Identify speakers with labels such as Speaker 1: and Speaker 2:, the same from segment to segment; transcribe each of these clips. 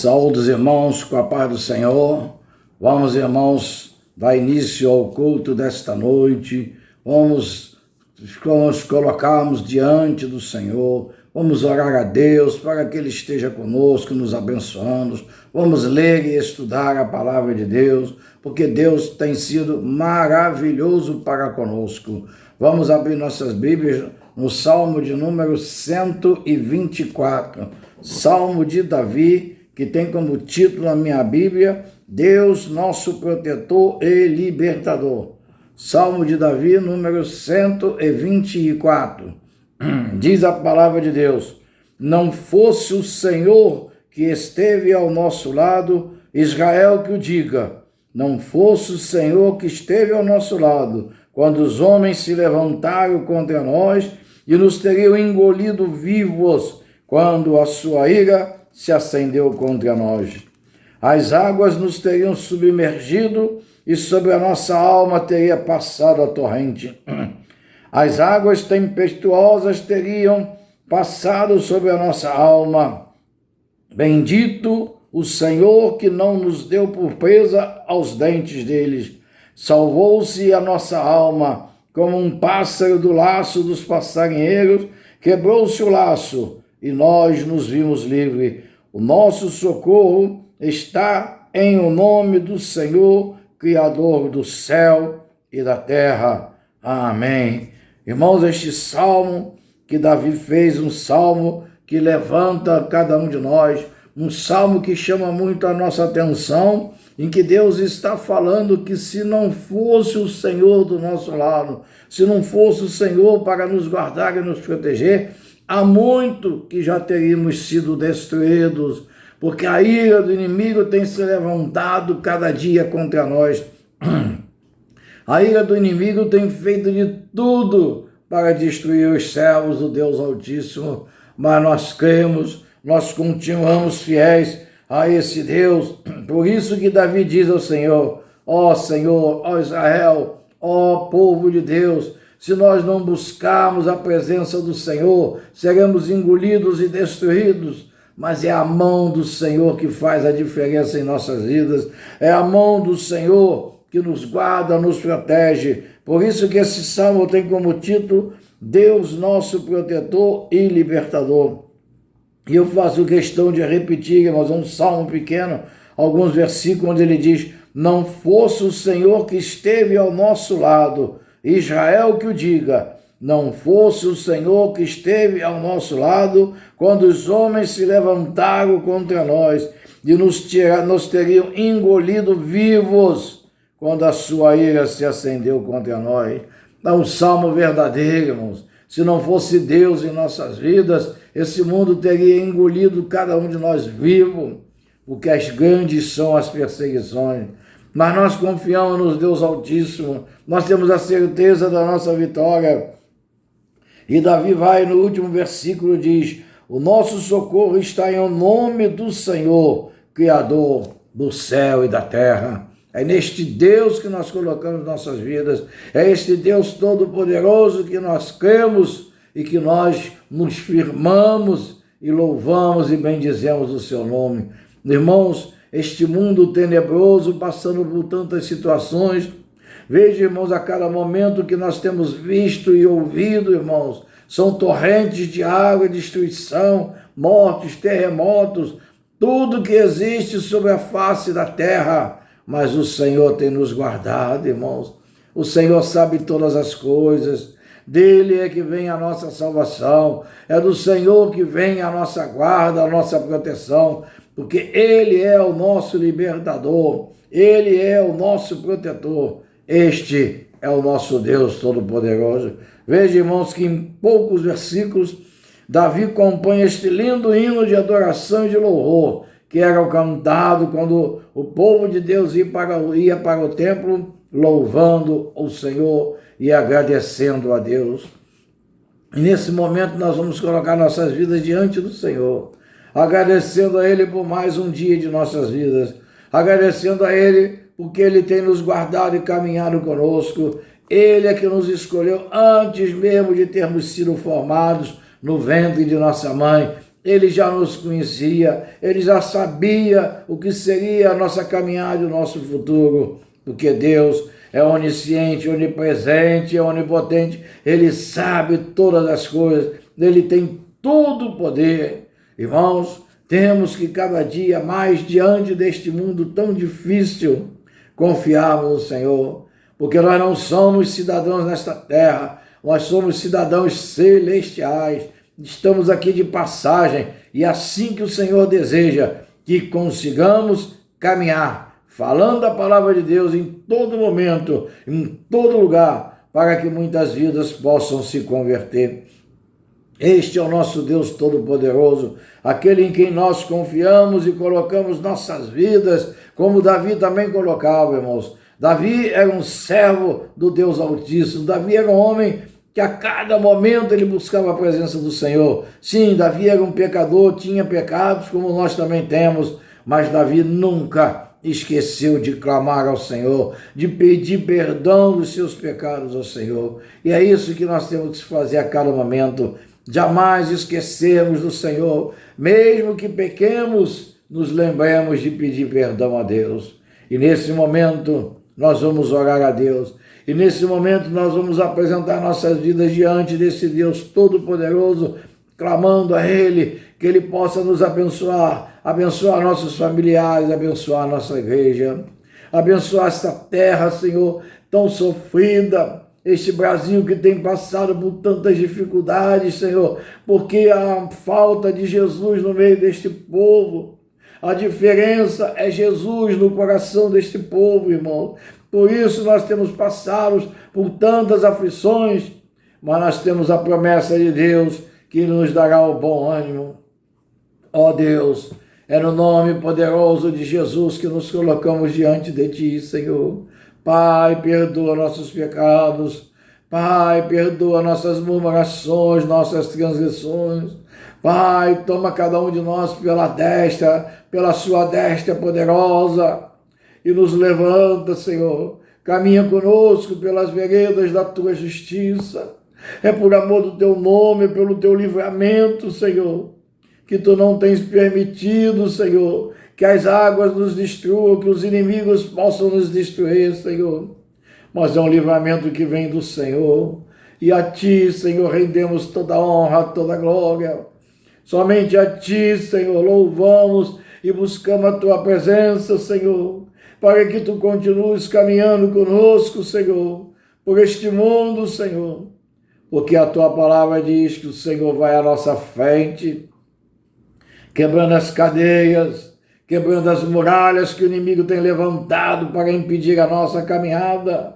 Speaker 1: Saúde os irmãos com a paz do Senhor. Vamos, irmãos, dar início ao culto desta noite. Vamos colocarmos diante do Senhor. Vamos orar a Deus para que Ele esteja conosco, nos abençoando. Vamos ler e estudar a palavra de Deus, porque Deus tem sido maravilhoso para conosco. Vamos abrir nossas Bíblias no Salmo de número 124. Salmo de Davi, que tem como título na minha Bíblia, Deus nosso protetor e libertador. Salmo de Davi, número 124. Diz a palavra de Deus: não fosse o Senhor que esteve ao nosso lado, Israel que o diga. Não fosse o Senhor que esteve ao nosso lado, quando os homens se levantaram contra nós e nos teriam engolido vivos, quando a sua ira se acendeu contra nós. As águas nos teriam submergido e sobre a nossa alma teria passado a torrente. As águas tempestuosas teriam passado sobre a nossa alma. Bendito o Senhor que não nos deu por presa aos dentes deles. Salvou-se a nossa alma, como um pássaro do laço dos passarinheiros, quebrou-se o laço e nós nos vimos livres. O nosso socorro está em o nome do Senhor, Criador do céu e da terra. Amém. Irmãos, este salmo que Davi fez, um salmo que levanta cada um de nós, um salmo que chama muito a nossa atenção, em que Deus está falando que se não fosse o Senhor do nosso lado, se não fosse o Senhor para nos guardar e nos proteger, há muito que já teríamos sido destruídos, porque a ira do inimigo tem se levantado cada dia contra nós. A ira do inimigo tem feito de tudo para destruir os servos do Deus Altíssimo, mas nós cremos, nós continuamos fiéis a esse Deus. Por isso que Davi diz ao Senhor: ó Senhor, ó Israel, ó povo de Deus, se nós não buscarmos a presença do Senhor, seremos engolidos e destruídos. Mas é a mão do Senhor que faz a diferença em nossas vidas. É a mão do Senhor que nos guarda, nos protege. Por isso que esse salmo tem como título Deus nosso protetor e libertador. E eu faço questão de repetir, irmãos, um salmo pequeno, alguns versículos onde ele diz: não fosse o Senhor que esteve ao nosso lado, Israel que o diga. Não fosse o Senhor que esteve ao nosso lado, quando os homens se levantaram contra nós e nos teriam engolido vivos, quando a sua ira se acendeu contra nós. É um salmo verdadeiro, irmãos. Se não fosse Deus em nossas vidas, esse mundo teria engolido cada um de nós vivo, porque as grandes são as perseguições. Mas nós confiamos no Deus Altíssimo, nós temos a certeza da nossa vitória. E Davi vai no último versículo, diz: o nosso socorro está em o nome do Senhor, Criador do céu e da terra. É neste Deus que nós colocamos nossas vidas, é este Deus todo-poderoso que nós cremos e que nós nos firmamos e louvamos e bendizemos o seu nome. Irmãos, este mundo tenebroso, passando por tantas situações, veja, irmãos, a cada momento que nós temos visto e ouvido, irmãos, são torrentes de água, destruição, mortes, terremotos, tudo que existe sobre a face da terra. Mas o Senhor tem nos guardado, irmãos. O Senhor sabe todas as coisas. Dele é que vem a nossa salvação. É do Senhor que vem a nossa guarda, a nossa proteção. Porque Ele é o nosso libertador. Ele é o nosso protetor. Este é o nosso Deus Todo-Poderoso. Veja, irmãos, que em poucos versículos, Davi compõe este lindo hino de adoração e de louvor, que era cantado quando o povo de Deus ia para o templo, louvando o Senhor e agradecendo a Deus. E nesse momento nós vamos colocar nossas vidas diante do Senhor, agradecendo a Ele por mais um dia de nossas vidas, agradecendo a Ele porque Ele tem nos guardado e caminhado conosco. Ele é que nos escolheu antes mesmo de termos sido formados no ventre de nossa mãe. ele já nos conhecia, ele já sabia o que seria a nossa caminhada e o nosso futuro, porque Deus é onisciente, onipresente, é onipotente, ele sabe todas as coisas, ele tem todo o poder. Irmãos, temos que cada dia mais, diante deste mundo tão difícil, confiarmos no Senhor, porque nós não somos cidadãos nesta terra, nós somos cidadãos celestiais, estamos aqui de passagem, e assim que o Senhor deseja que consigamos caminhar, falando a palavra de Deus em todo momento, em todo lugar, para que muitas vidas possam se converter. Este é o nosso Deus Todo-Poderoso, aquele em quem nós confiamos e colocamos nossas vidas, como Davi também colocava, irmãos. Davi era um servo do Deus Altíssimo, Davi era um homem que a cada momento ele buscava a presença do Senhor. Sim, Davi era um pecador, tinha pecados como nós também temos, mas Davi nunca esqueceu de clamar ao Senhor, de pedir perdão dos seus pecados ao Senhor. E é isso que nós temos que fazer a cada momento, jamais esquecermos do Senhor, mesmo que pequemos, nos lembremos de pedir perdão a Deus. E nesse momento nós vamos orar a Deus, e nesse momento nós vamos apresentar nossas vidas diante desse Deus Todo-Poderoso, clamando a Ele que Ele possa nos abençoar, abençoar nossos familiares, abençoar nossa igreja, abençoar esta terra, Senhor, tão sofrida, este Brasil que tem passado por tantas dificuldades, Senhor, porque há falta de Jesus no meio deste povo. A diferença é Jesus no coração deste povo, irmão. Por isso nós temos passado por tantas aflições, mas nós temos a promessa de Deus que nos dará o bom ânimo. Ó Deus, é no nome poderoso de Jesus que nos colocamos diante de Ti, Senhor. Pai, perdoa nossos pecados. Pai, perdoa nossas murmurações, nossas transgressões. Pai, toma cada um de nós pela sua destra poderosa, e nos levanta, Senhor. Caminha conosco pelas veredas da Tua justiça. É por amor do Teu nome, pelo Teu livramento, Senhor, que Tu não tens permitido, Senhor, que as águas nos destruam, que os inimigos possam nos destruir, Senhor. Mas é um livramento que vem do Senhor. E a Ti, Senhor, rendemos toda a honra, toda a glória. Somente a Ti, Senhor, louvamos e buscamos a Tua presença, Senhor, para que Tu continues caminhando conosco, Senhor, por este mundo, Senhor. Porque a Tua palavra diz que o Senhor vai à nossa frente, quebrando as cadeias, quebrando as muralhas que o inimigo tem levantado para impedir a nossa caminhada,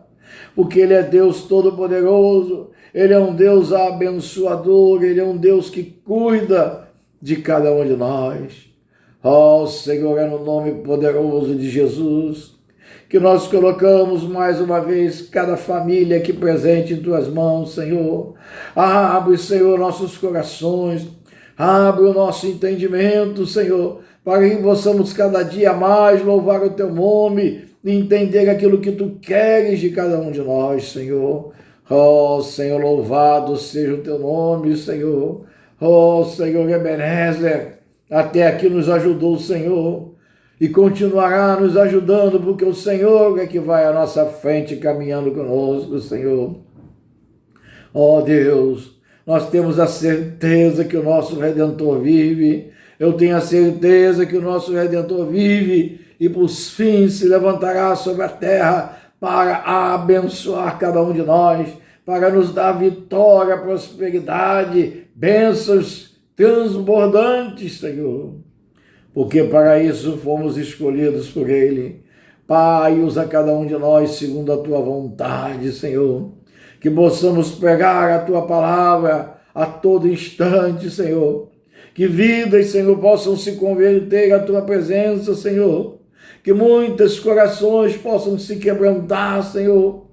Speaker 1: porque Ele é Deus Todo-Poderoso, Ele é um Deus abençoador, Ele é um Deus que cuida de cada um de nós. Ó Senhor, é no nome poderoso de Jesus que nós colocamos mais uma vez cada família aqui presente em Tuas mãos, Senhor. Abre, Senhor, nossos corações, abre o nosso entendimento, Senhor, para que possamos cada dia mais louvar o Teu nome e entender aquilo que Tu queres de cada um de nós, Senhor. Ó Senhor, louvado seja o Teu nome, Senhor. Ó Senhor Ebenezer, até aqui nos ajudou o Senhor e continuará nos ajudando, porque o Senhor é que vai à nossa frente caminhando conosco, Senhor. Ó Deus, nós temos a certeza que o nosso Redentor vive. Eu tenho a certeza que o nosso Redentor vive e por fim se levantará sobre a terra para abençoar cada um de nós, para nos dar vitória, prosperidade, bênçãos transbordantes, Senhor. Porque para isso fomos escolhidos por Ele. Pai, usa cada um de nós segundo a Tua vontade, Senhor. Que possamos pregar a Tua palavra a todo instante, Senhor. Que vidas, Senhor, possam se converter à Tua presença, Senhor. Que muitos corações possam se quebrantar, Senhor.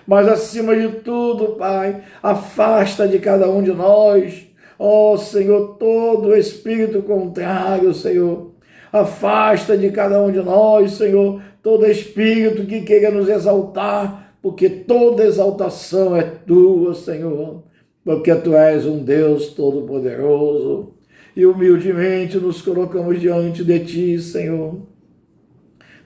Speaker 1: Mas acima de tudo, Pai, afasta de cada um de nós, ó Senhor, todo espírito contrário, Senhor. Afasta de cada um de nós, Senhor, todo espírito que queira nos exaltar, porque toda exaltação é Tua, Senhor. Porque Tu és um Deus todo-poderoso. e humildemente nos colocamos diante de Ti, Senhor.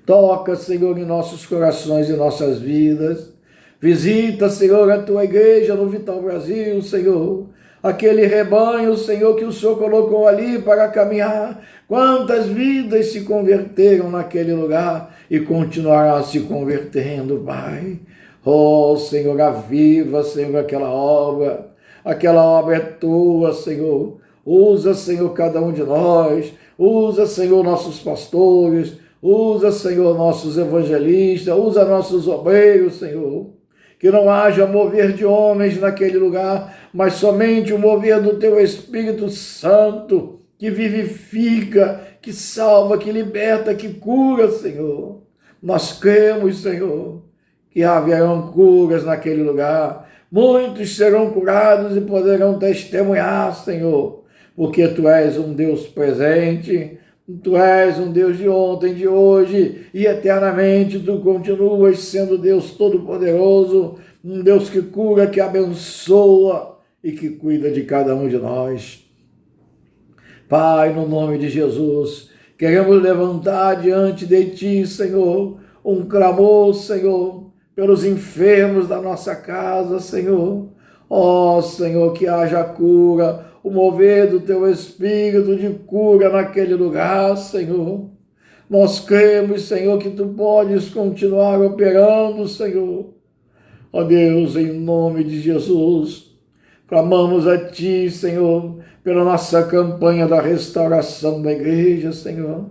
Speaker 1: Toca, Senhor, em nossos corações e nossas vidas. Visita, Senhor, a Tua igreja no Vital Brasil, Senhor. Aquele rebanho, Senhor, que o Senhor colocou ali para caminhar. Quantas vidas se converteram naquele lugar e continuarão se convertendo, Pai. Oh, Senhor, aviva, Senhor, aquela obra. Aquela obra é Tua, Senhor. Usa, Senhor, cada um de nós. Usa, Senhor, nossos pastores. Usa, Senhor, nossos evangelistas. Usa nossos obreiros, Senhor. Que não haja mover de homens naquele lugar, mas somente o mover do Teu Espírito Santo, que vivifica, que salva, que liberta, que cura, Senhor. Nós cremos, Senhor, que haverão curas naquele lugar. Muitos serão curados e poderão testemunhar, Senhor, porque Tu és um Deus presente, Tu és um Deus de ontem, de hoje e eternamente. Tu continuas sendo Deus Todo-Poderoso, um Deus que cura, que abençoa e que cuida de cada um de nós. Pai, no nome de Jesus, queremos levantar diante de Ti, Senhor, um clamor, Senhor, pelos enfermos da nossa casa, Senhor. Ó, Senhor, que haja cura, o mover do Teu Espírito de cura naquele lugar, Senhor. Nós cremos, Senhor, que Tu podes continuar operando, Senhor. Ó Deus, em nome de Jesus, clamamos a Ti, Senhor, pela nossa campanha da restauração da igreja, Senhor.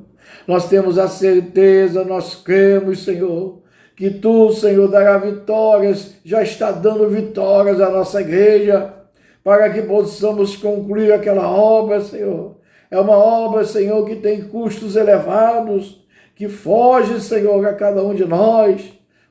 Speaker 1: Nós temos a certeza, nós cremos, Senhor, que Tu, Senhor, dará vitórias, já está dando vitórias à nossa igreja, para que possamos concluir aquela obra, Senhor. É uma obra, Senhor, que tem custos elevados, que foge, Senhor, a cada um de nós,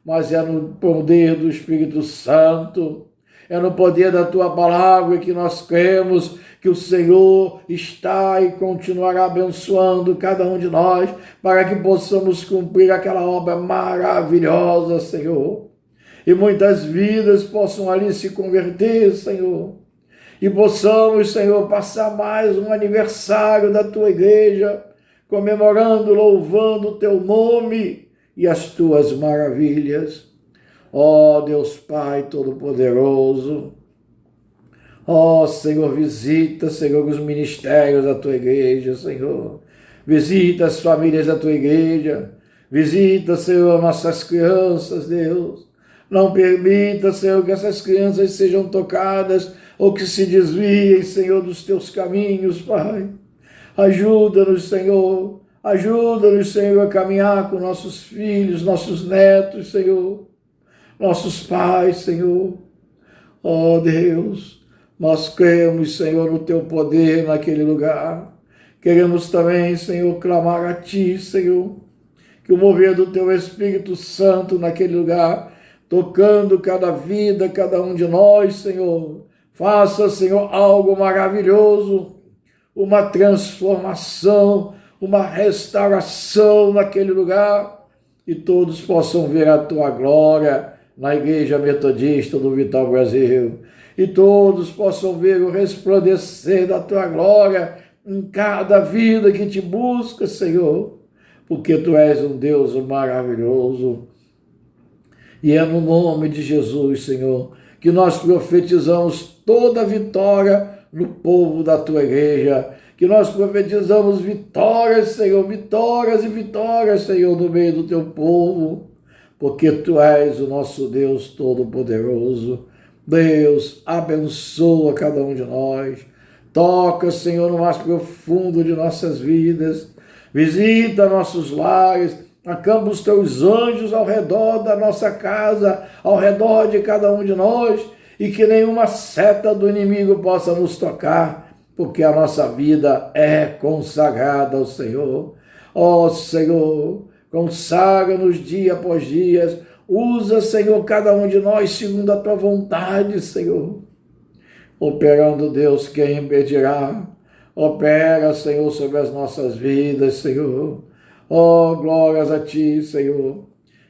Speaker 1: mas é no poder do Espírito Santo, é no poder da Tua palavra que nós cremos que o Senhor está e continuará abençoando cada um de nós, para que possamos cumprir aquela obra maravilhosa, Senhor. E muitas vidas possam ali se converter, Senhor. E possamos, Senhor, passar mais um aniversário da Tua igreja, comemorando, louvando o Teu nome e as Tuas maravilhas. Ó Deus Pai Todo-Poderoso, ó Senhor, visita, Senhor, os ministérios da Tua igreja, Senhor. Visita as famílias da Tua igreja. Visita, Senhor, nossas crianças, Deus. Não permita, Senhor, que essas crianças sejam tocadas ou que se desviem, Senhor, dos Teus caminhos, Pai. Ajuda-nos, Senhor. Ajuda-nos, Senhor, a caminhar com nossos filhos, nossos netos, Senhor. Nossos pais, Senhor. Ó Deus, nós cremos, Senhor, no Teu poder naquele lugar. Queremos também, Senhor, clamar a Ti, Senhor, que o mover do Teu Espírito Santo naquele lugar, tocando cada vida, cada um de nós, Senhor, faça, Senhor, algo maravilhoso, uma transformação, uma restauração naquele lugar, e todos possam ver a Tua glória na Igreja Metodista do Vital Brasil, e todos possam ver o resplandecer da Tua glória em cada vida que Te busca, Senhor, porque Tu és um Deus maravilhoso. E é no nome de Jesus, Senhor, que nós profetizamos toda a vitória no povo da Tua igreja, que nós profetizamos vitórias, Senhor, vitórias e vitórias, Senhor, no meio do Teu povo, porque Tu és o nosso Deus Todo-Poderoso. Deus, abençoa cada um de nós, toca, Senhor, no mais profundo de nossas vidas, visita nossos lares, acampa os Teus anjos ao redor da nossa casa, ao redor de cada um de nós, e que nenhuma seta do inimigo possa nos tocar, porque a nossa vida é consagrada ao Senhor. Ó Senhor, consagra-nos dia após dia, usa, Senhor, cada um de nós segundo a Tua vontade, Senhor. Operando, Deus, quem impedirá? Opera, Senhor, sobre as nossas vidas, Senhor. Oh, glórias a Ti, Senhor.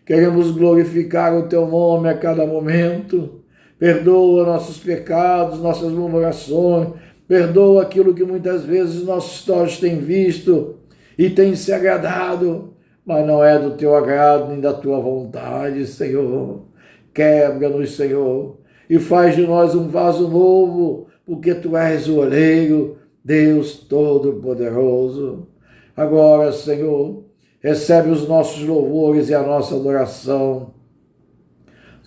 Speaker 1: Queremos glorificar o Teu nome a cada momento. Perdoa nossos pecados, nossas murmurações, Perdoa aquilo que muitas vezes nossos olhos têm visto e têm se agradado, mas não é do teu agrado nem da tua vontade, Senhor. Quebra-nos, Senhor, e faz de nós um vaso novo, porque tu és o oleiro, Deus Todo-Poderoso. Agora, Senhor, recebe os nossos louvores e a nossa adoração,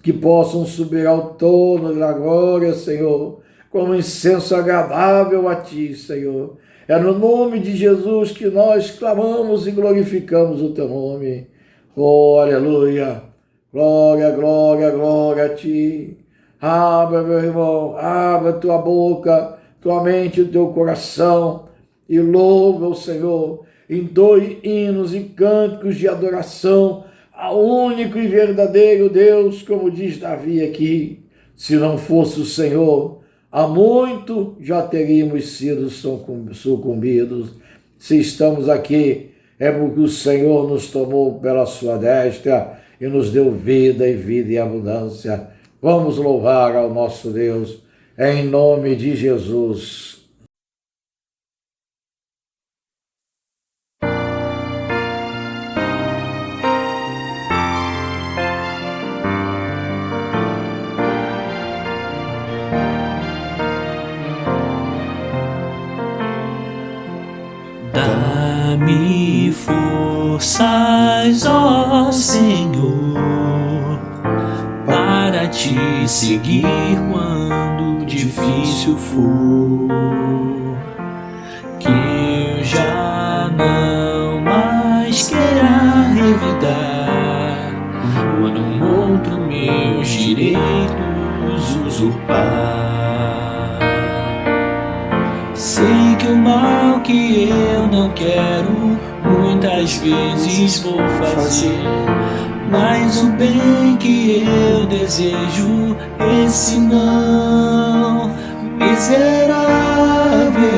Speaker 1: que possam subir ao trono da glória, Senhor, como incenso agradável a Ti, Senhor. É no nome de Jesus que nós clamamos e glorificamos o Teu nome. Oh, aleluia! Glória, glória, glória a Ti. Abra, meu irmão, abra tua boca, tua mente e o teu coração e louva o Senhor. Entoe hinos e cânticos de adoração ao único e verdadeiro Deus, como diz Davi aqui. Se não fosse o Senhor, há muito já teríamos sido sucumbidos. Se estamos aqui, é porque o Senhor nos tomou pela sua destra e nos deu vida e vida em abundância. Vamos louvar ao nosso Deus, em nome de Jesus.
Speaker 2: Dá-me forças, ó Senhor, para te seguir quando difícil for, que eu já não mais queira revidar, quando um outro meus direitos usurpar. Sei que o mal que eu não quero, muitas vezes vou fazer, mas o bem que eu desejo, esse não. Miserável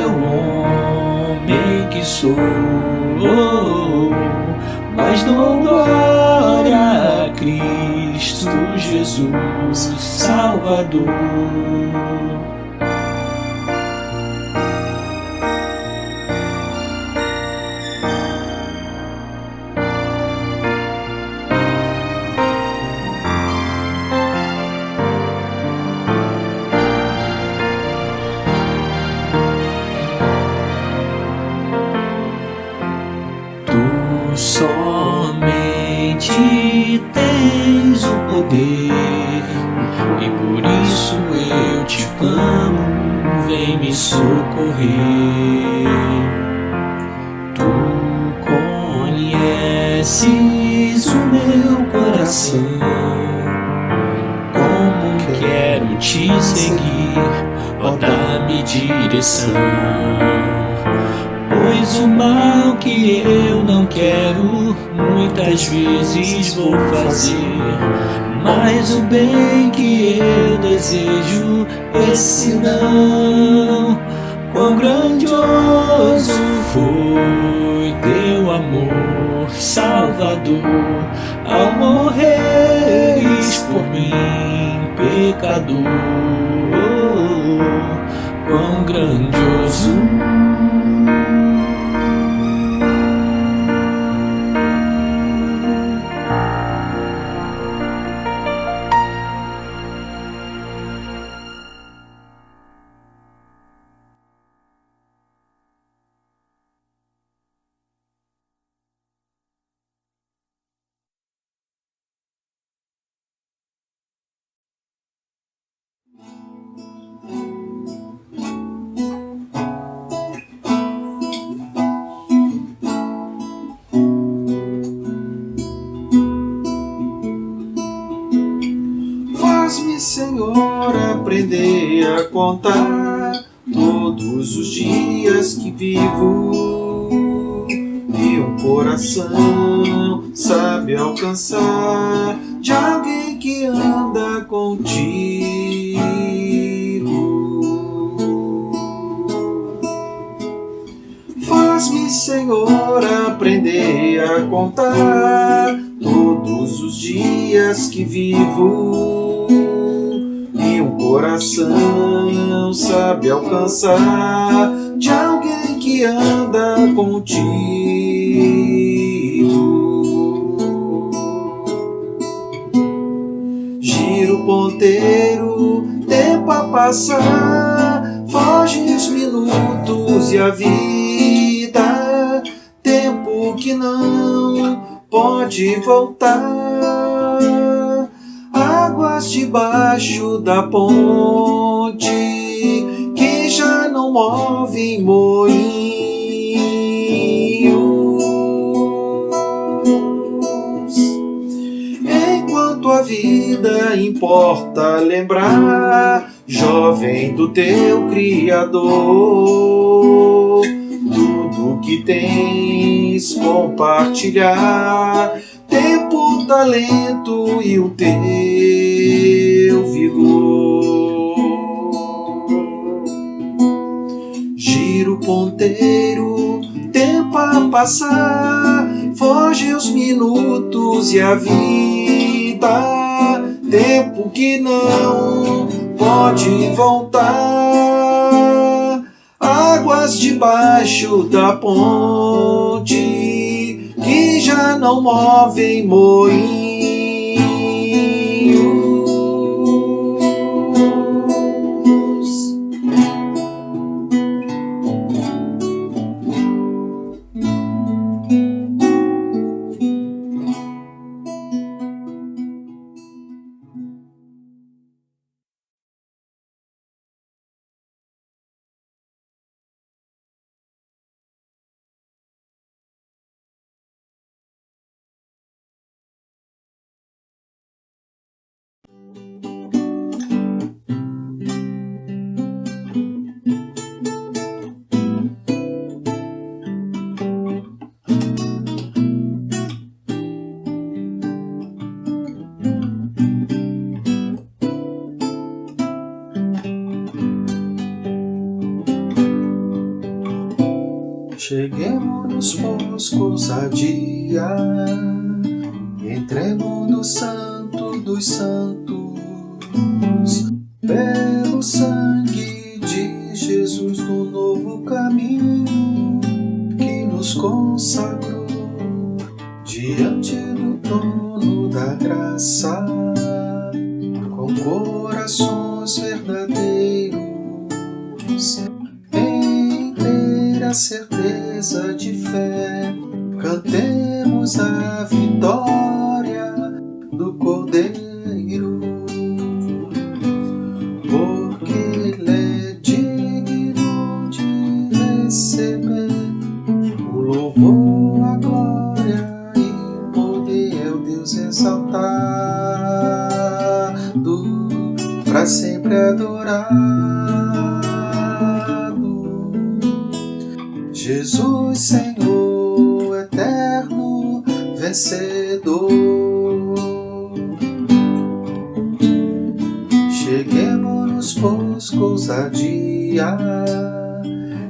Speaker 2: homem que sou, mas dou glória a Cristo Jesus, Salvador. Somente tens o poder, e por isso eu te clamo, vem me socorrer. Tu conheces o meu coração, como quero te seguir, ó, dá-me direção. Pois o mal que eu não quero, muitas vezes vou fazer, mas o bem que eu desejo, esse não. Quão grandioso foi teu amor, Salvador, ao morreres por mim, pecador. Quão grandioso.
Speaker 3: Faz-me, Senhor, aprender a contar todos os dias que vivo, e um coração sabe alcançar de alguém que anda contigo. Faz-me, Senhor, aprender a contar todos os dias que vivo, e um coração não sabe alcançar de alguém que anda contigo. Gira o ponteiro, tempo a passar, foge os minutos e a vida, tempo que não pode voltar. Águas debaixo da ponte que já não movem moinhos. Enquanto a vida importa lembrar, jovem, do teu Criador, tudo que tens compartilhar, tempo, talento e o teu vigor. Gira o ponteiro, tempo a passar, foge os minutos e a vida, tempo que não pode voltar. Águas debaixo da ponte que já não movem moinhos. Cheguemos com ousadia, entremos no Santo dos Santos, pelo sangue de Jesus, no novo caminho que nos consagrou diante do trono da graça, com corações verdadeiros, em inteira certeza de fé, cantemos a vitória do Cordeiro, porque Ele é digno de receber o louvor, a glória e o poder. É o Deus exaltado, para sempre adorado. Jesus, Senhor eterno, vencedor. Cheguemos com ousadia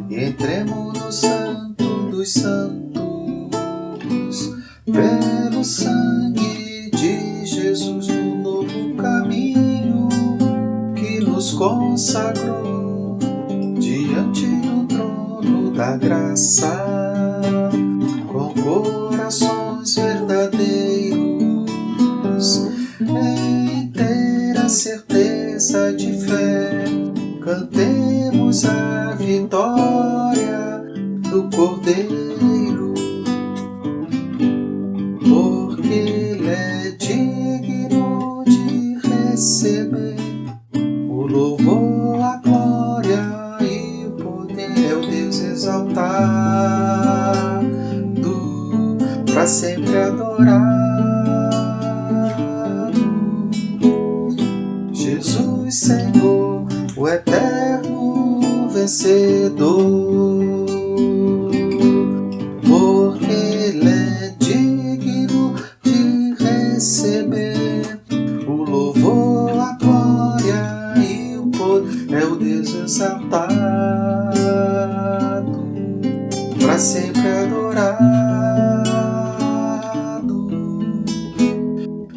Speaker 3: e entremos no Santo dos Santos, pelo sangue de Jesus, no novo caminho que nos consagrou diante do trono da graça, com corações verdadeiros, em inteira certeza de fé, cantemos a vitória do Cordeiro, porque Ele é digno de receber o louvor, a glória e o poder. É o Deus exaltado, para sempre adorado. Jesus, Senhor, o eterno vencedor, porque Ele é digno de receber o louvor, a glória e o poder. É o Deus exaltado, para sempre adorado.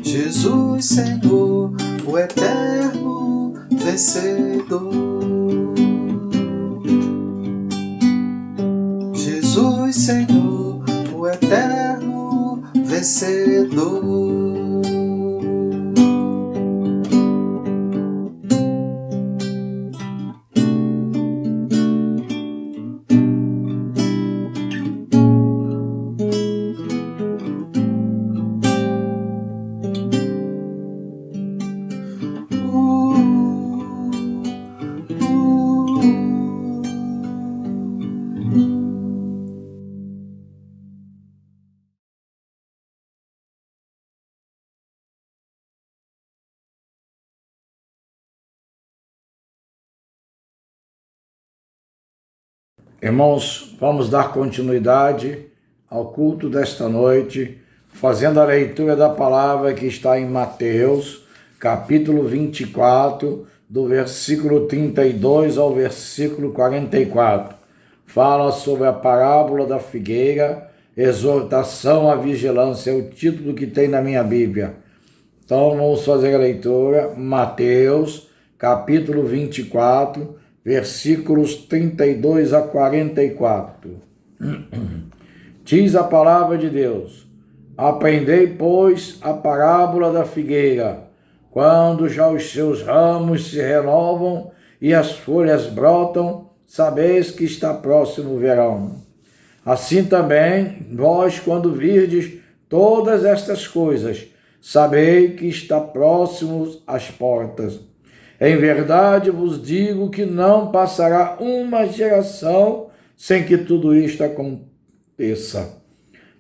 Speaker 3: Jesus, Senhor, o eterno vencedor. vencedor.
Speaker 1: Irmãos, vamos dar continuidade ao culto desta noite, fazendo a leitura da palavra que está em Mateus, capítulo 24, do versículo 32 ao versículo 44. Fala sobre a parábola da figueira, exortação à vigilância, é o título que tem na minha Bíblia. Então vamos fazer a leitura, Mateus, capítulo 24, versículos 32 a 44. Diz a palavra de Deus: Aprendei, pois, a parábola da figueira. Quando já os seus ramos se renovam e as folhas brotam, sabeis que está próximo o verão. Assim também, vós, quando virdes todas estas coisas, sabei que está próximo às portas. Em verdade vos digo que não passará uma geração sem que tudo isto aconteça.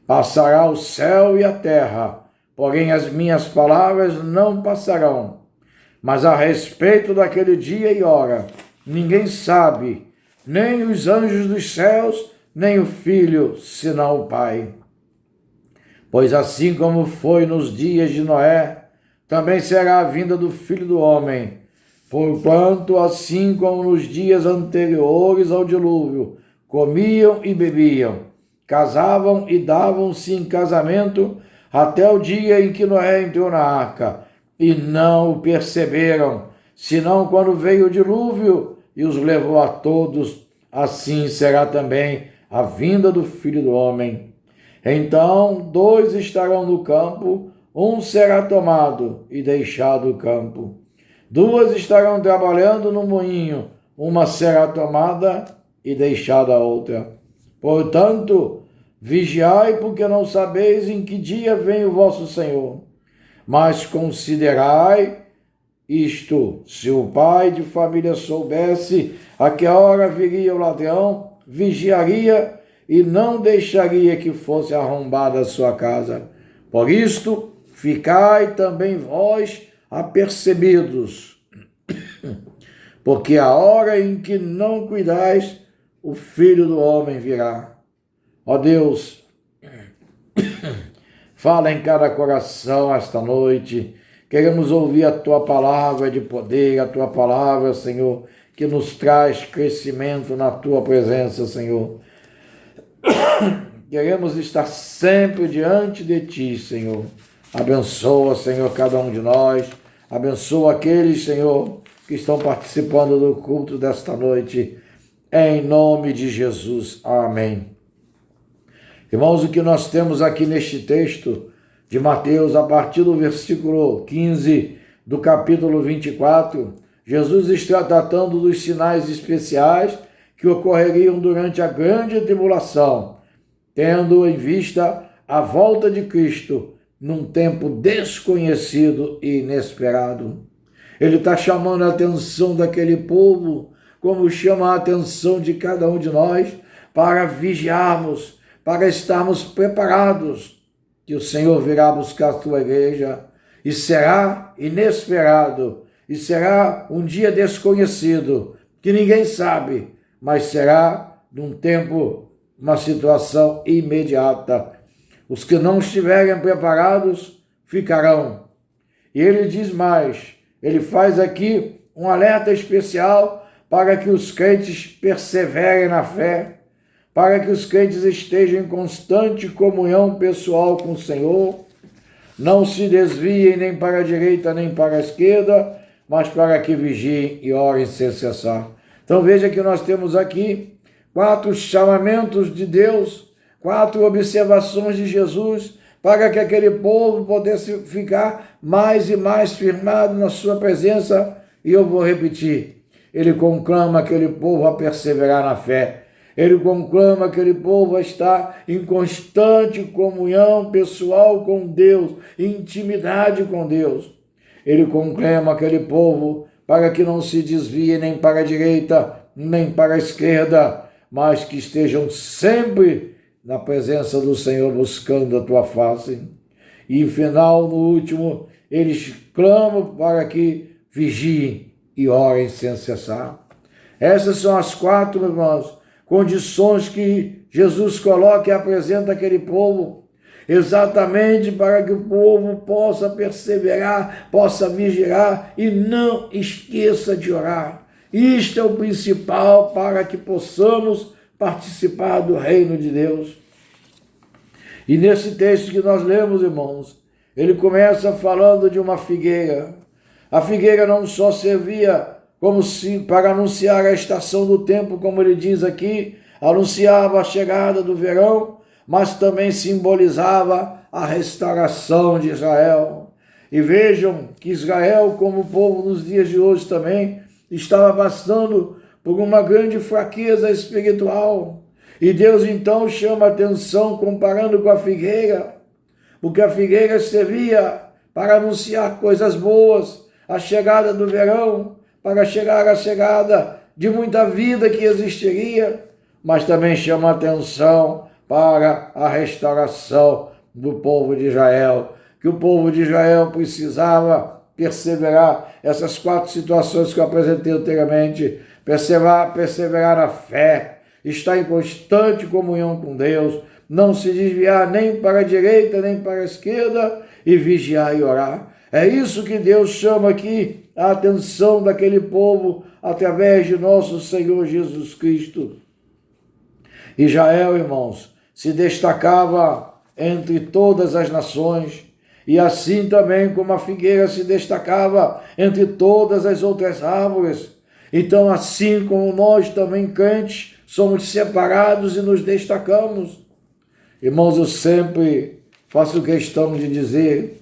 Speaker 1: Passará o céu e a terra, porém as minhas palavras não passarão. Mas a respeito daquele dia e hora, ninguém sabe, nem os anjos dos céus, nem o Filho, senão o Pai. Pois assim como foi nos dias de Noé, também será a vinda do Filho do Homem. Porquanto, assim como nos dias anteriores ao dilúvio, comiam e bebiam, casavam e davam-se em casamento, até o dia em que Noé entrou na arca, e não o perceberam, senão quando veio o dilúvio e os levou a todos, assim será também a vinda do Filho do Homem. Então 2 estarão no campo, um será tomado e deixado o campo. 2 estarão trabalhando no moinho, uma será tomada e deixada a outra. Portanto, vigiai, porque não sabeis em que dia vem o vosso Senhor. Mas considerai isto: se o pai de família soubesse a que hora viria o ladrão, vigiaria e não deixaria que fosse arrombada a sua casa. Por isto, ficai também vós apercebidos, porque a hora em que não cuidais, o Filho do Homem virá. Ó Deus, fala em cada coração esta noite. Queremos ouvir a Tua palavra de poder, a Tua palavra, Senhor, que nos traz crescimento na Tua presença, Senhor. Queremos estar sempre diante de Ti, Senhor. Abençoa, Senhor, cada um de nós. Abençoa aqueles, Senhor, que estão participando do culto desta noite. Em nome de Jesus. Amém. Irmãos, o que nós temos aqui neste texto de Mateus, a partir do versículo 15 do capítulo 24, Jesus está tratando dos sinais especiais que ocorreriam durante a grande tribulação, tendo em vista a volta de Cristo num tempo desconhecido e inesperado. Ele está chamando a atenção daquele povo, como chama a atenção de cada um de nós, para vigiarmos, para estarmos preparados, que o Senhor virá buscar a tua igreja, e será inesperado, e será um dia desconhecido, que ninguém sabe, mas será num tempo, uma situação imediata. Os que não estiverem preparados ficarão. E ele diz mais, ele faz aqui um alerta especial para que os crentes perseverem na fé, para que os crentes estejam em constante comunhão pessoal com o Senhor, não se desviem nem para a direita nem para a esquerda, mas para que vigiem e orem sem cessar. Então veja que nós temos aqui 4 chamamentos de Deus, 4 observações de Jesus para que aquele povo pudesse ficar mais e mais firmado na sua presença. E eu vou repetir, ele conclama aquele povo a perseverar na fé. Ele conclama aquele povo a estar em constante comunhão pessoal com Deus, intimidade com Deus. Ele conclama aquele povo para que não se desvie nem para a direita, nem para a esquerda, mas que estejam sempre na presença do Senhor, buscando a tua face. E, no final, no último, eles clamam para que vigiem e orem sem cessar. Essas são as 4, irmãos, condições que Jesus coloca e apresenta àquele povo, exatamente para que o povo possa perseverar, possa vigiar e não esqueça de orar. Isto é o principal para que possamos participar do reino de Deus. E nesse texto que nós lemos, irmãos, ele começa falando de uma figueira. A figueira não só servia como se para anunciar a estação do tempo, como ele diz aqui, anunciava a chegada do verão, mas também simbolizava a restauração de Israel. E vejam que Israel, como o povo nos dias de hoje também, estava passando por uma grande fraqueza espiritual. E Deus então chama a atenção comparando com a figueira, porque a figueira servia para anunciar coisas boas, a chegada do verão, para chegar à chegada de muita vida que existiria, mas também chama a atenção para a restauração do povo de Israel, que o povo de Israel precisava perseverar. Essas 4 situações que eu apresentei anteriormente, perseverar na fé, estar em constante comunhão com Deus, não se desviar nem para a direita nem para a esquerda e vigiar e orar. É isso que Deus chama aqui a atenção daquele povo através de nosso Senhor Jesus Cristo. Israel, irmãos, se destacava entre todas as nações, e assim também como a figueira se destacava entre todas as outras árvores. Então, assim como nós também crentes, somos separados e nos destacamos. Irmãos, eu sempre faço questão de dizer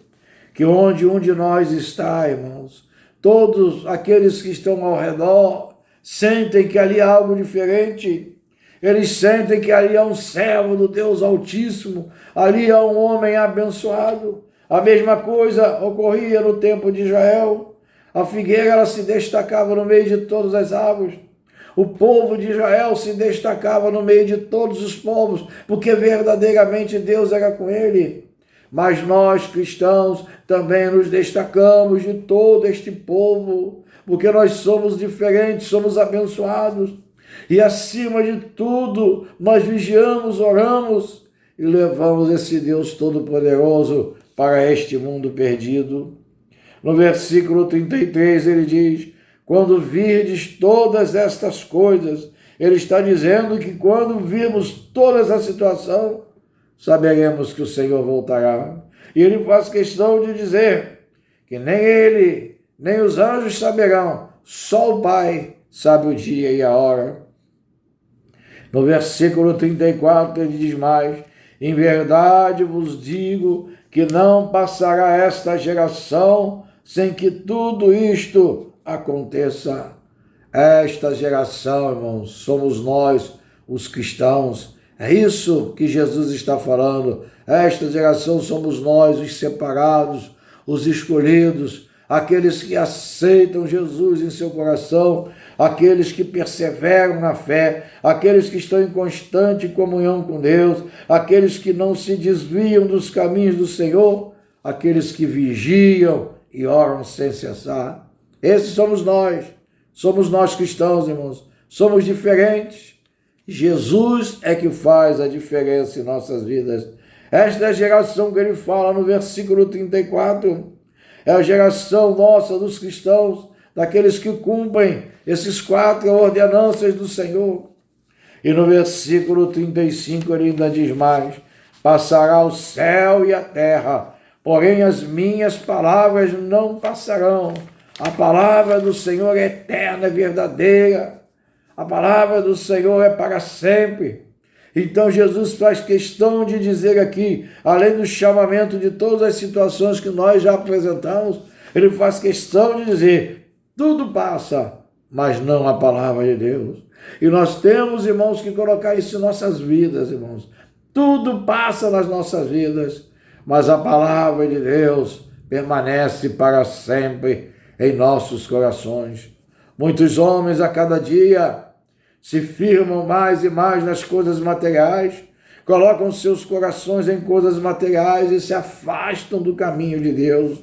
Speaker 1: que onde um de nós está, irmãos, todos aqueles que estão ao redor sentem que ali há algo diferente. Eles sentem que ali há um servo do Deus Altíssimo, ali há um homem abençoado. A mesma coisa ocorria no tempo de Israel. A figueira ela se destacava no meio de todas as árvores. O povo de Israel se destacava no meio de todos os povos, porque verdadeiramente Deus era com ele. Mas nós, cristãos, também nos destacamos de todo este povo, porque nós somos diferentes, somos abençoados. E acima de tudo, nós vigiamos, oramos e levamos esse Deus Todo-Poderoso para este mundo perdido. No versículo 33 ele diz: quando virdes todas estas coisas, ele está dizendo que quando virmos toda essa situação, saberemos que o Senhor voltará. E ele faz questão de dizer que nem ele, nem os anjos saberão, só o Pai sabe o dia e a hora. No versículo 34 ele diz mais: em verdade vos digo que não passará esta geração sem que tudo isto aconteça. Esta geração, irmãos, somos nós, os cristãos. É isso que Jesus está falando. Esta geração somos nós, os separados, os escolhidos, aqueles que aceitam Jesus em seu coração, aqueles que perseveram na fé, aqueles que estão em constante comunhão com Deus, aqueles que não se desviam dos caminhos do Senhor, aqueles que vigiam e oram sem cessar. Esses somos nós cristãos, irmãos, somos diferentes. Jesus é que faz a diferença em nossas vidas. Esta é a geração que ele fala no versículo 34, é a geração nossa dos cristãos, daqueles que cumprem esses 4 ordenanças do Senhor. E no versículo 35 ele ainda diz mais: passará o céu e a terra, porém as minhas palavras não passarão. A palavra do Senhor é eterna, é verdadeira. A palavra do Senhor é para sempre. Então Jesus faz questão de dizer aqui, além do chamamento de todas as situações que nós já apresentamos, ele faz questão de dizer, tudo passa, mas não a palavra de Deus. E nós temos, irmãos, que colocar isso em nossas vidas, irmãos. Tudo passa nas nossas vidas, mas a palavra de Deus permanece para sempre em nossos corações. Muitos homens a cada dia se firmam mais e mais nas coisas materiais, colocam seus corações em coisas materiais e se afastam do caminho de Deus.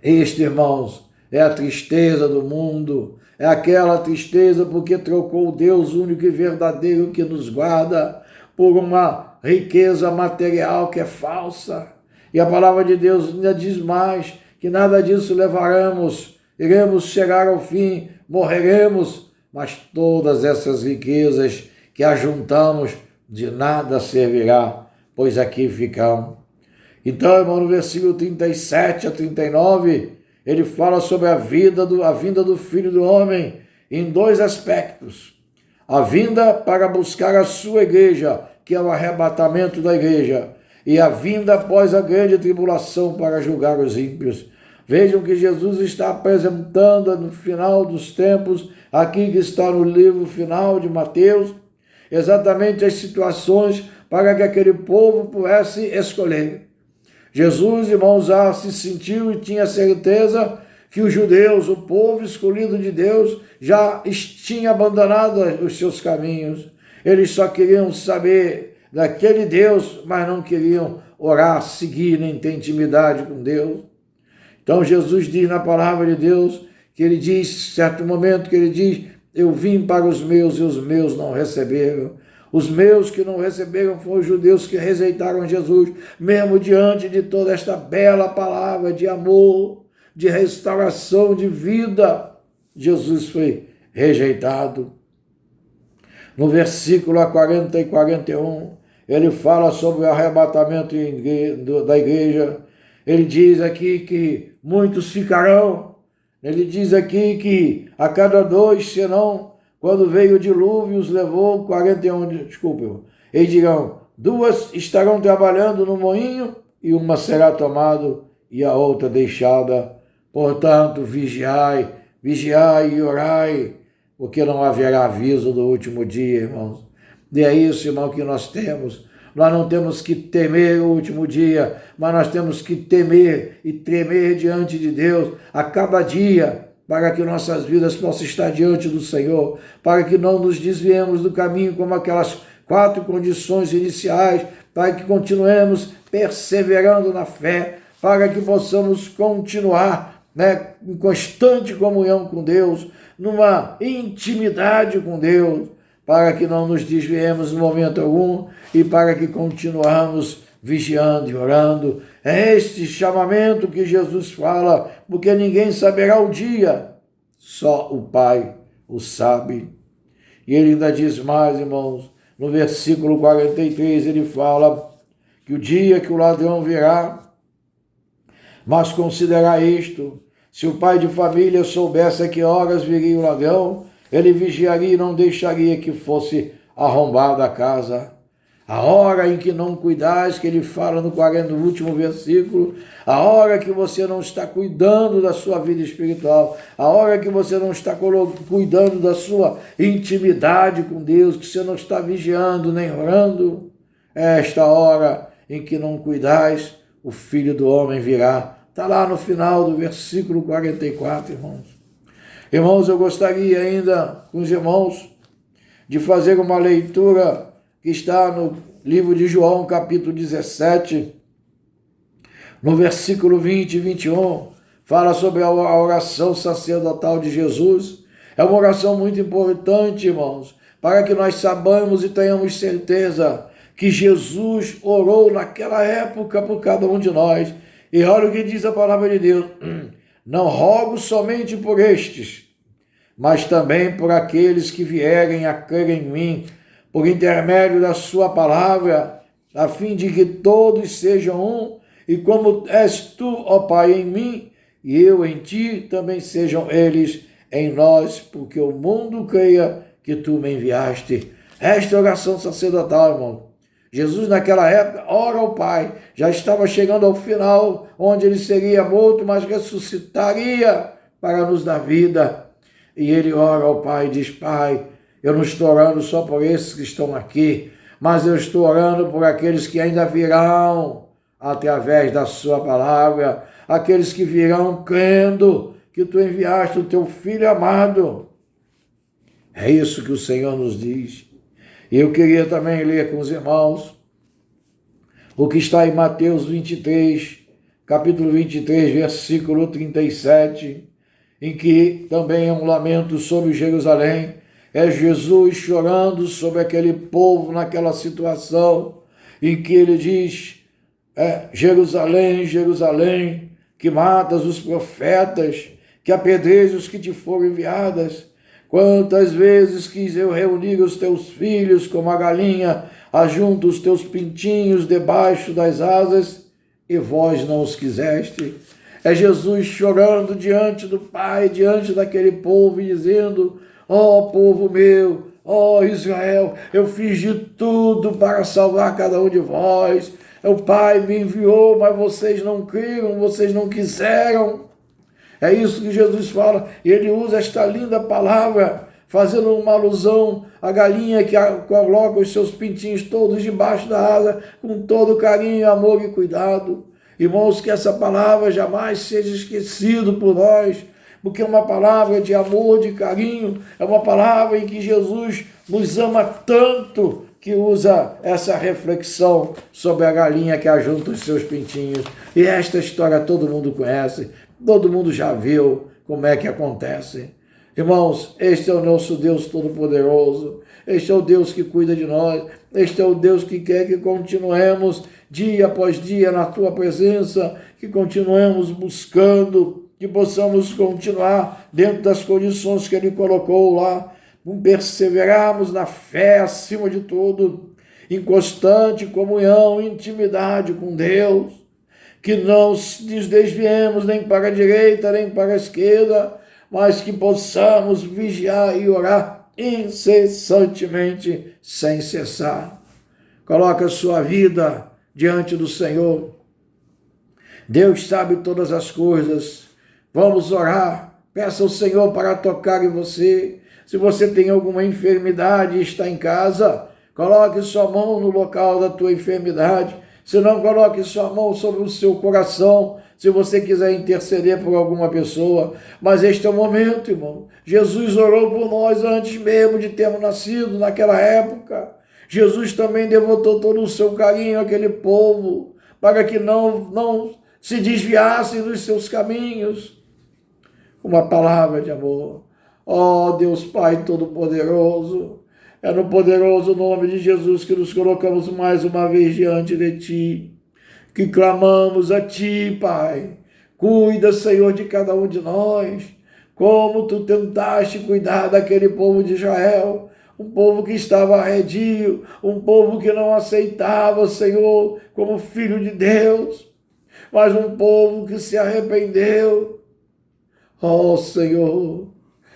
Speaker 1: Este, irmãos, é a tristeza do mundo, é aquela tristeza porque trocou o Deus único e verdadeiro que nos guarda por uma riqueza material que é falsa. E a palavra de Deus ainda diz mais, que nada disso levaremos, iremos chegar ao fim, morreremos, mas todas essas riquezas que ajuntamos de nada servirá, pois aqui ficam. Então, irmão, no versículo 37 a 39, ele fala sobre a vinda do Filho do Homem em dois aspectos. A vinda para buscar a sua igreja, que é o arrebatamento da igreja, e a vinda após a grande tribulação para julgar os ímpios. Vejam que Jesus está apresentando no final dos tempos, aqui que está no livro final de Mateus, exatamente as situações para que aquele povo pudesse escolher. Jesus, irmãos, já se sentiu e tinha certeza que os judeus, o povo escolhido de Deus, já tinha abandonado os seus caminhos. Eles só queriam saber daquele Deus, mas não queriam orar, seguir, nem ter intimidade com Deus. Então Jesus diz na palavra de Deus, que ele diz, certo momento que ele diz, eu vim para os meus e os meus não receberam. Os meus que não receberam foram os judeus que rejeitaram Jesus, mesmo diante de toda esta bela palavra de amor, de restauração, de vida. Jesus foi rejeitado. No versículo 40 e 41, ele fala sobre o arrebatamento da igreja. Ele diz aqui que muitos ficarão. Ele diz aqui que a cada dois serão, quando veio o dilúvio, os levou 41, eles dirão, duas estarão trabalhando no moinho e uma será tomada e a outra deixada. Portanto, vigiai e orai, porque não haverá aviso do último dia, irmãos. E é isso, irmão, que nós temos. Nós não temos que temer o último dia, mas nós temos que temer e tremer diante de Deus a cada dia, para que nossas vidas possam estar diante do Senhor, para que não nos desviemos do caminho como aquelas 4 condições iniciais, para que continuemos perseverando na fé, para que possamos continuar em constante comunhão com Deus, numa intimidade com Deus, para que não nos desviemos em momento algum e para que continuamos vigiando e orando. É este chamamento que Jesus fala, porque ninguém saberá o dia, só o Pai o sabe. E ele ainda diz mais, irmãos, no versículo 43, ele fala que o dia que o ladrão virá, mas considerar isto, se o pai de família soubesse a que horas viria o ladrão, ele vigiaria e não deixaria que fosse arrombada a casa. A hora em que não cuidais, que ele fala no último versículo, a hora que você não está cuidando da sua vida espiritual, a hora que você não está cuidando da sua intimidade com Deus, que você não está vigiando nem orando, é esta hora em que não cuidais, o Filho do Homem virá. Está lá no final do versículo 44, irmãos. Irmãos, eu gostaria ainda, com os irmãos, de fazer uma leitura que está no livro de João, capítulo 17, no versículo 20 e 21, fala sobre a oração sacerdotal de Jesus. É uma oração muito importante, irmãos, para que nós saibamos e tenhamos certeza que Jesus orou naquela época por cada um de nós. E olha o que diz a palavra de Deus, não rogo somente por estes, mas também por aqueles que vierem a crer em mim, por intermédio da sua palavra, a fim de que todos sejam um, e como és tu, ó Pai, em mim, e eu em ti, também sejam eles em nós, porque o mundo creia que tu me enviaste. Esta é a oração sacerdotal, irmão. Jesus, naquela época, ora ao Pai. Já estava chegando ao final, onde ele seria morto, mas ressuscitaria para nos dar vida. E ele ora ao Pai e diz: Pai, eu não estou orando só por esses que estão aqui, mas eu estou orando por aqueles que ainda virão através da sua palavra, aqueles que virão crendo que tu enviaste o teu Filho amado. É isso que o Senhor nos diz. E eu queria também ler com os irmãos o que está em Mateus 23, capítulo 23, versículo 37, em que também é um lamento sobre Jerusalém. É Jesus chorando sobre aquele povo naquela situação em que ele diz: Jerusalém, Jerusalém, que matas os profetas, que apedrejas os que te foram enviadas. Quantas vezes quis eu reunir os teus filhos como a galinha ajunta os teus pintinhos debaixo das asas, e vós não os quiseste. É Jesus chorando diante do Pai, diante daquele povo, e dizendo: ó povo meu, ó Israel, eu fiz de tudo para salvar cada um de vós. O Pai me enviou, mas vocês não creram, vocês não quiseram. É isso que Jesus fala, e ele usa esta linda palavra, fazendo uma alusão à galinha que coloca os seus pintinhos todos debaixo da asa, com todo carinho, amor e cuidado. Irmãos, que essa palavra jamais seja esquecida por nós, porque é uma palavra de amor, de carinho, é uma palavra em que Jesus nos ama tanto, que usa essa reflexão sobre a galinha que ajunta os seus pintinhos. E esta história todo mundo conhece, todo mundo já viu como é que acontece. Irmãos, este é o nosso Deus Todo-Poderoso, este é o Deus que cuida de nós, este é o Deus que quer que continuemos dia após dia na tua presença, que continuemos buscando, que possamos continuar dentro das condições que Ele colocou lá, perseverarmos na fé acima de tudo, em constante comunhão, intimidade com Deus, que não nos desviemos nem para a direita, nem para a esquerda, mas que possamos vigiar e orar incessantemente, sem cessar. Coloca a sua vida diante do Senhor. Deus sabe todas as coisas. Vamos orar. Peça ao Senhor para tocar em você. Se você tem alguma enfermidade e está em casa, coloque sua mão no local da tua enfermidade. Se não, coloque sua mão sobre o seu coração, se você quiser interceder por alguma pessoa. Mas este é o momento, irmão. Jesus orou por nós antes mesmo de termos nascido, naquela época. Jesus também devotou todo o seu carinho àquele povo, para que não se desviassem dos seus caminhos. Uma palavra de amor. Ó Deus Pai Todo-Poderoso, é no poderoso nome de Jesus que nos colocamos mais uma vez diante de Ti, que clamamos a Ti, Pai. Cuida, Senhor, de cada um de nós, como Tu tentaste cuidar daquele povo de Israel, um povo que estava arredio, um povo que não aceitava, Senhor, como filho de Deus, mas um povo que se arrependeu. Ó Senhor,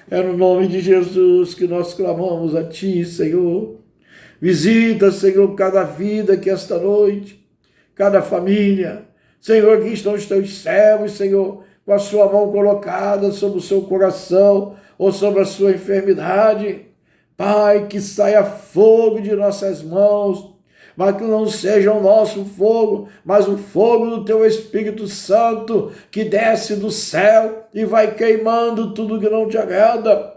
Speaker 1: é no nome de Jesus que nós clamamos a Ti, Senhor. Visita, Senhor, cada vida que esta noite, cada família. Senhor, aqui estão os Teus servos, Senhor, com a sua mão colocada sobre o seu coração ou sobre a sua enfermidade. Pai, que saia fogo de nossas mãos, mas que não seja o nosso fogo, mas o fogo do Teu Espírito Santo, que desce do céu e vai queimando tudo que não te agrada.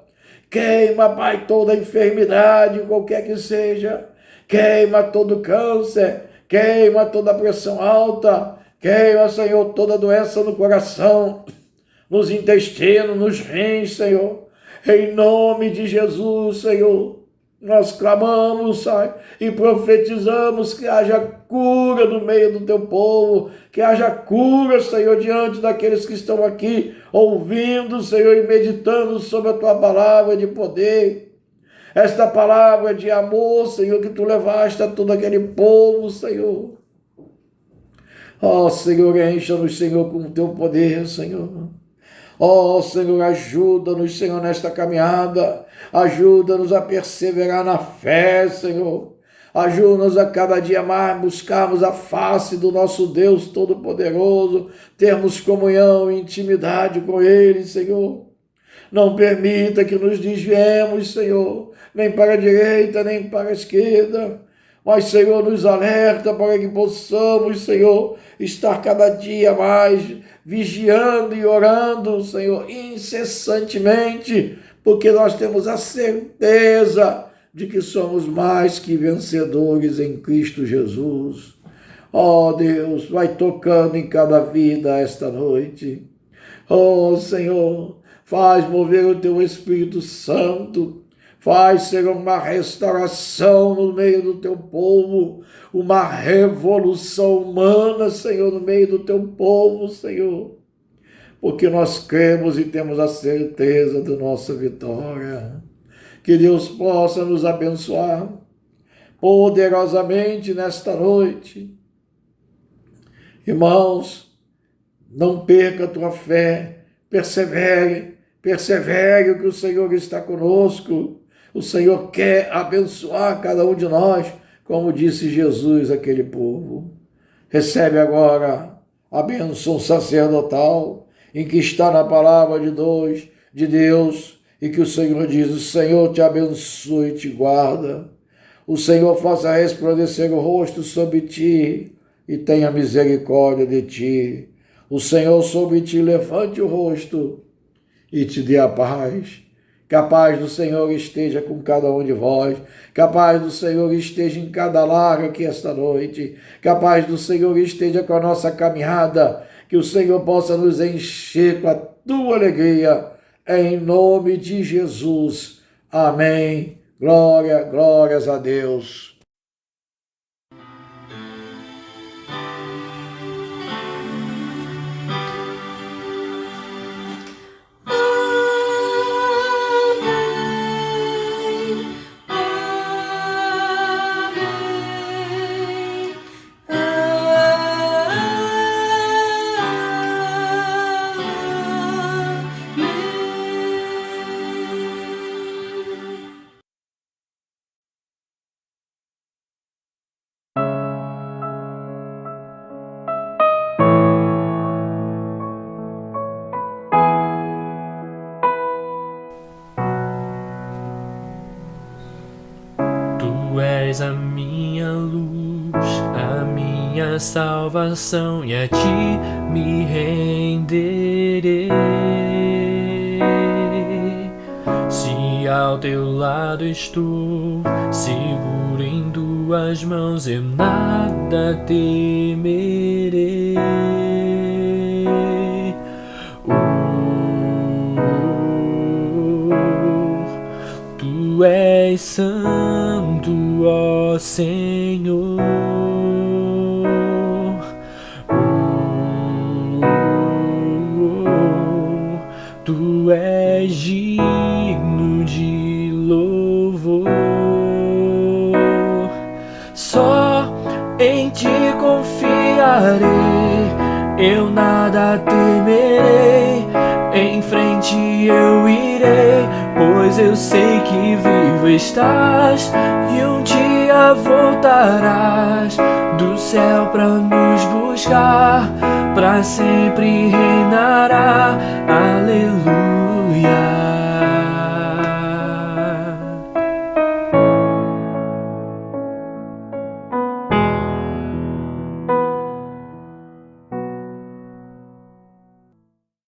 Speaker 1: Queima, Pai, toda enfermidade, qualquer que seja. Queima todo câncer, queima toda pressão alta, queima, Senhor, toda doença no coração, nos intestinos, nos rins, Senhor. Em nome de Jesus, Senhor, nós clamamos, Pai, e profetizamos que haja cura no meio do Teu povo, que haja cura, Senhor, diante daqueles que estão aqui ouvindo, Senhor, e meditando sobre a Tua palavra de poder. Esta palavra de amor, Senhor, que Tu levaste a todo aquele povo, Senhor. Ó, Senhor, encha-nos, Senhor, com o Teu poder, Senhor. Ó Senhor, ajuda-nos, Senhor, nesta caminhada. Ajuda-nos a perseverar na fé, Senhor. Ajuda-nos a cada dia mais buscarmos a face do nosso Deus Todo-Poderoso, termos comunhão e intimidade com Ele, Senhor. Não permita que nos desviemos, Senhor, nem para a direita, nem para a esquerda. Mas, Senhor, nos alerta para que possamos, Senhor, estar cada dia mais vigiando e orando, Senhor, incessantemente, porque nós temos a certeza de que somos mais que vencedores em Cristo Jesus. Ó Deus, vai tocando em cada vida esta noite. Ó Senhor, faz mover o Teu Espírito Santo. Faz, Senhor, uma restauração no meio do Teu povo, uma revolução humana, Senhor, no meio do Teu povo, Senhor, porque nós cremos e temos a certeza da nossa vitória. Que Deus possa nos abençoar poderosamente nesta noite. Irmãos, não perca a tua fé, persevere que o Senhor está conosco. O Senhor quer abençoar cada um de nós, como disse Jesus àquele povo. Recebe agora a bênção sacerdotal, em que está na palavra de Deus, e que o Senhor diz: o Senhor te abençoe e te guarda. O Senhor faça resplandecer o rosto sobre ti e tenha misericórdia de ti. O Senhor sobre ti levante o rosto e te dê a paz. Que a paz do Senhor esteja com cada um de vós. Que a paz do Senhor esteja em cada lar aqui esta noite. Que a paz do Senhor esteja com a nossa caminhada. Que o Senhor possa nos encher com a tua alegria. Em nome de Jesus. Amém. Glórias a Deus.
Speaker 2: Tu és a minha luz, a minha salvação, e a ti me renderei. Se ao teu lado estou, seguro em tuas mãos, eu nada temerei. Tu és santo, ó Senhor. Tu és digno de louvor. Só em ti confiarei, eu nada temerei. Em frente eu irei, pois eu sei que vivo estás, e um dia voltarás do céu pra nos buscar, pra sempre reinará. Aleluia.